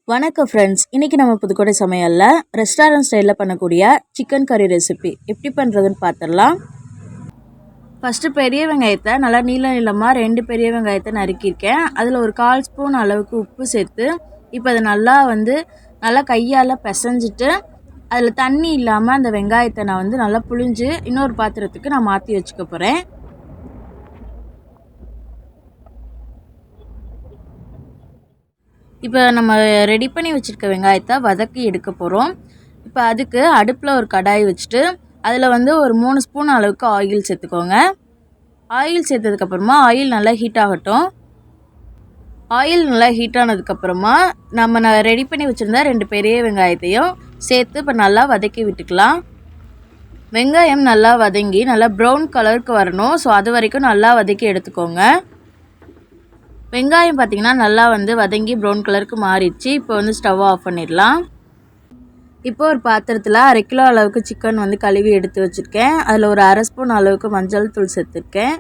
வணக்கம் ஃப்ரெண்ட்ஸ், இன்றைக்கி நம்ம புதுக்கோட்டை சமையலில் ரெஸ்டாரண்ட் ஸ்டைலில் பண்ணக்கூடிய சிக்கன் கறி ரெசிபி எப்படி பண்ணுறதுன்னு பார்த்துடலாம். ஃபஸ்ட்டு பெரிய வெங்காயத்தை நல்லா நீளமாக 2 பெரிய வெங்காயத்தை நறுக்கியிருக்கேன். அதில் ஒரு 1/4 ஸ்பூன் அளவுக்கு உப்பு சேர்த்து இப்போ அதை நல்லா கையால் பிசைஞ்சிட்டு அதில் தண்ணி இல்லாமல் அந்த வெங்காயத்தை நான் நல்லா புழிஞ்சு இன்னொரு பாத்திரத்துக்கு நான் மாற்றி வச்சுக்க போகிறேன். இப்போ நம்ம ரெடி பண்ணி வச்சுருக்க வெங்காயத்தை வதக்கி எடுக்க போகிறோம். இப்போ அதுக்கு அடுப்பில் ஒரு கடாய் வச்சுட்டு அதில் ஒரு 3 ஸ்பூன் அளவுக்கு ஆயில் சேர்த்துக்கோங்க. ஆயில் சேர்த்ததுக்கப்புறமா ஆயில் நல்லா ஹீட் ஆகட்டும். ஆயில் நல்லா ஹீட் ஆனதுக்கப்புறமா நம்ம ரெடி பண்ணி வச்சுருந்தா 2 பெரிய வெங்காயத்தையும் சேர்த்து இப்போ நல்லா வதக்கி விட்டுக்கலாம். வெங்காயம் நல்லா வதங்கி நல்லா ப்ரௌன் கலருக்கு வரணும். ஸோ அது வரைக்கும் நல்லா வதக்கி எடுத்துக்கோங்க. வெங்காயம் பார்த்திங்கன்னா நல்லா வதங்கி ப்ரௌன் கலருக்கு மாறிடுச்சு. இப்போ ஸ்டவ் ஆஃப் பண்ணிடலாம். இப்போ ஒரு பாத்திரத்தில் 1/2 கிலோ அளவுக்கு சிக்கன் கழுவி எடுத்து வச்சுருக்கேன். அதில் ஒரு 1/2 ஸ்பூன் அளவுக்கு மஞ்சள் தூள் சேர்த்துருக்கேன்.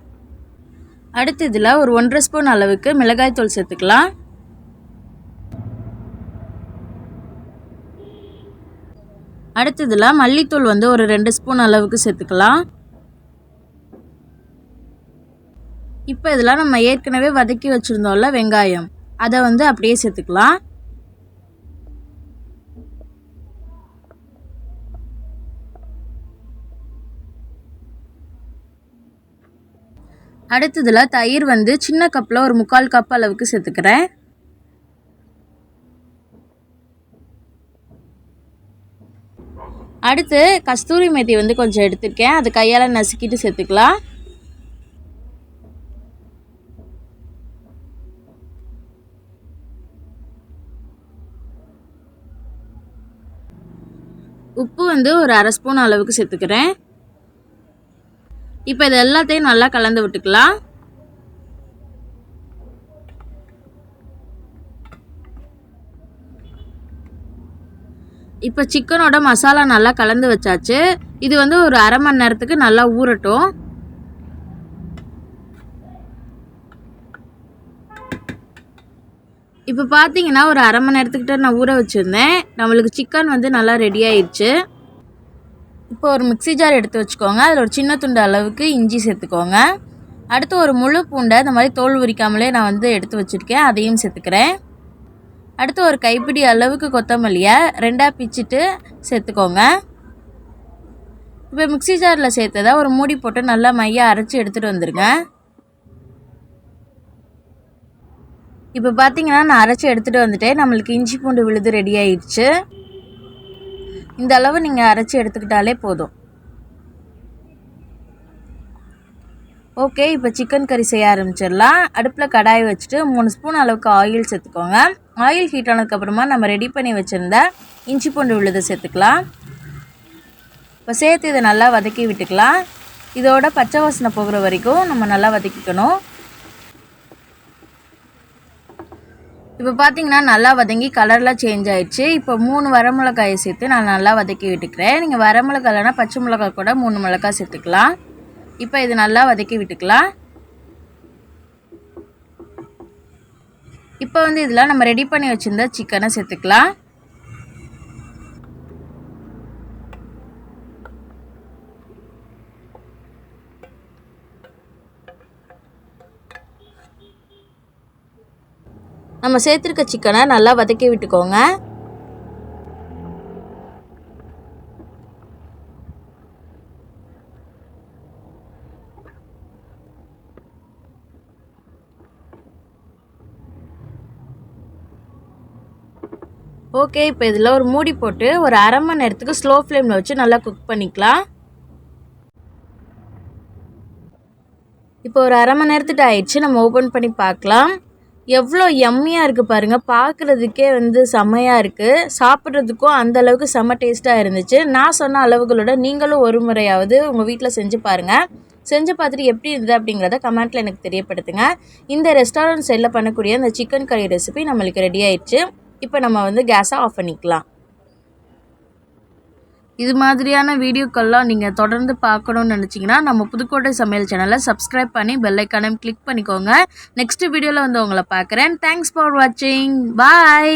அடுத்து இதில் ஒரு 1/2 ஸ்பூன் அளவுக்கு மிளகாய் தூள் சேர்த்துக்கலாம். அடுத்து இதில் மல்லித்தூள் ஒரு 2 ஸ்பூன் அளவுக்கு சேர்த்துக்கலாம். இப்போ இதில் நம்ம ஏற்கனவே வதக்கி வச்சுருந்தோம்ல வெங்காயம், அதை அப்படியே சேர்த்துக்கலாம். அடுத்ததில் தயிர் சின்ன கப்பில் ஒரு 3/4 கப் அளவுக்கு சேர்த்துக்கிறேன். அடுத்து கஸ்தூரி மேத்தி கொஞ்சம் எடுத்துருக்கேன். அது கையால் நசுக்கிட்டு சேர்த்துக்கலாம். உப்பு ஒரு 1/2 ஸ்பூன் அளவுக்கு சேர்த்துக்கிறேன். இப்போ இது எல்லாத்தையும் நல்லா கலந்து விட்டுக்கலாம். இப்போ சிக்கனோட மசாலா நல்லா கலந்து வச்சாச்சு. இது ஒரு 1/2 மணி நேரத்துக்கு நல்லா ஊறட்டும். இப்போ பார்த்தீங்கன்னா ஒரு 1/2 மணி நேரத்துக்கிட்ட நான் ஊற வச்சுருந்தேன். நம்மளுக்கு சிக்கன் நல்லா ரெடி ஆயிடுச்சு. இப்போ ஒரு மிக்ஸி ஜார் எடுத்து வச்சுக்கோங்க. அதில் ஒரு சின்ன துண்டு அளவுக்கு இஞ்சி சேர்த்துக்கோங்க. அடுத்து ஒரு முழு பூண்டை இந்த மாதிரி தோல் உரிக்காமலே நான் எடுத்து வச்சுருக்கேன், அதையும் சேர்த்துக்கிறேன். அடுத்து ஒரு கைப்பிடி அளவுக்கு கொத்தமல்லியை 2ஆக பிச்சுட்டு சேர்த்துக்கோங்க. இப்போ மிக்ஸி ஜாரில் சேர்த்ததை ஒரு மூடி போட்டு நல்லா மையாக அரைச்சி எடுத்துகிட்டு வந்துடுங்க. இப்போ பார்த்தீங்கன்னா நான் அரைச்சி எடுத்துகிட்டு வந்துட்டேன். நம்மளுக்கு இஞ்சி பூண்டு விழுது ரெடி ஆயிடுச்சு. இந்த அளவு நீங்கள் அரைச்சி எடுத்துக்கிட்டாலே போதும். ஓகே, இப்போ சிக்கன் கறி செய்ய ஆரம்பிச்சிடலாம். அடுப்பில் கடாய் வச்சுட்டு 3 ஸ்பூன் அளவுக்கு ஆயில் சேர்த்துக்கோங்க. ஆயில் ஹீட் ஆனதுக்கப்புறமா நம்ம ரெடி பண்ணி வச்சுருந்த இஞ்சி பூண்டு விழுதை சேர்த்துக்கலாம். இப்போ சேர்த்து இதை நல்லா வதக்கி விட்டுக்கலாம். இதோட பச்சை வாசனை போகிற வரைக்கும் நம்ம நல்லா வதக்கிக்கணும். இப்போ பார்த்தீங்கன்னா நல்லா வதங்கி கலர்லாம் சேஞ்ச் ஆகிடுச்சு. இப்போ 3 வரமிளகாயை சேர்த்து நான் நல்லா வதக்கி விட்டுக்கிறேன். நீங்கள் வரமிளகாய் இல்லைனா பச்சை மிளகாய் கூட 3 மிளகாய் சேர்த்துக்கலாம். இப்போ இது நல்லா வதக்கி விட்டுக்கலாம். இப்போ இதில் நம்ம ரெடி பண்ணி வச்சுருந்த சிக்கனை சேர்த்துக்கலாம். நம்ம சேர்த்துருக்க சிக்கனை நல்லா வதக்கி விட்டுக்கோங்க. ஓகே, இப்போ இதில் ஒரு மூடி போட்டு ஒரு 1/2 மணி நேரத்துக்கு ஸ்லோ ஃப்ளேமில் வச்சு நல்லா குக் பண்ணிக்கலாம். இப்போ ஒரு 1/2 மணி நேரத்துக்கு ஆயிடுச்சு. நம்ம ஓப்பன் பண்ணி பார்க்கலாம். எவ்வளோ யம்மியாக இருக்குது பாருங்கள். பார்க்குறதுக்கே செம்மையாக இருக்குது. சாப்பிட்றதுக்கும் அந்தளவுக்கு செம்ம டேஸ்ட்டாக இருந்துச்சு. நான் சொன்ன அளவுகளோட நீங்களும் ஒரு முறையாவது உங்கள் வீட்டில் செஞ்சு பாருங்கள். செஞ்சு பார்த்துட்டு எப்படி இருந்தது அப்படிங்கிறத கமெண்ட்டில் எனக்கு தெரியப்படுத்துங்க. இந்த ரெஸ்டாரண்ட் சைடில் பண்ணக்கூடிய இந்த சிக்கன் கறி ரெசிபி நம்மளுக்கு ரெடி ஆயிடுச்சு. இப்போ நம்ம கேஸை ஆஃப் பண்ணிக்கலாம். இது மாதிரியான வீடியோக்கள்லாம் நீங்கள் தொடர்ந்து பார்க்கணுன்னு நினச்சிங்கன்னா நம்ம புதுக்கோட்டை சமையல் சேனலை சப்ஸ்கிரைப் பண்ணி பெல் ஐக்கானையும் கிளிக் பண்ணிக்கோங்க. நெக்ஸ்ட் வீடியோவில் உங்களை பார்க்குறேன். தேங்க்ஸ் ஃபார் வாட்சிங். பாய்.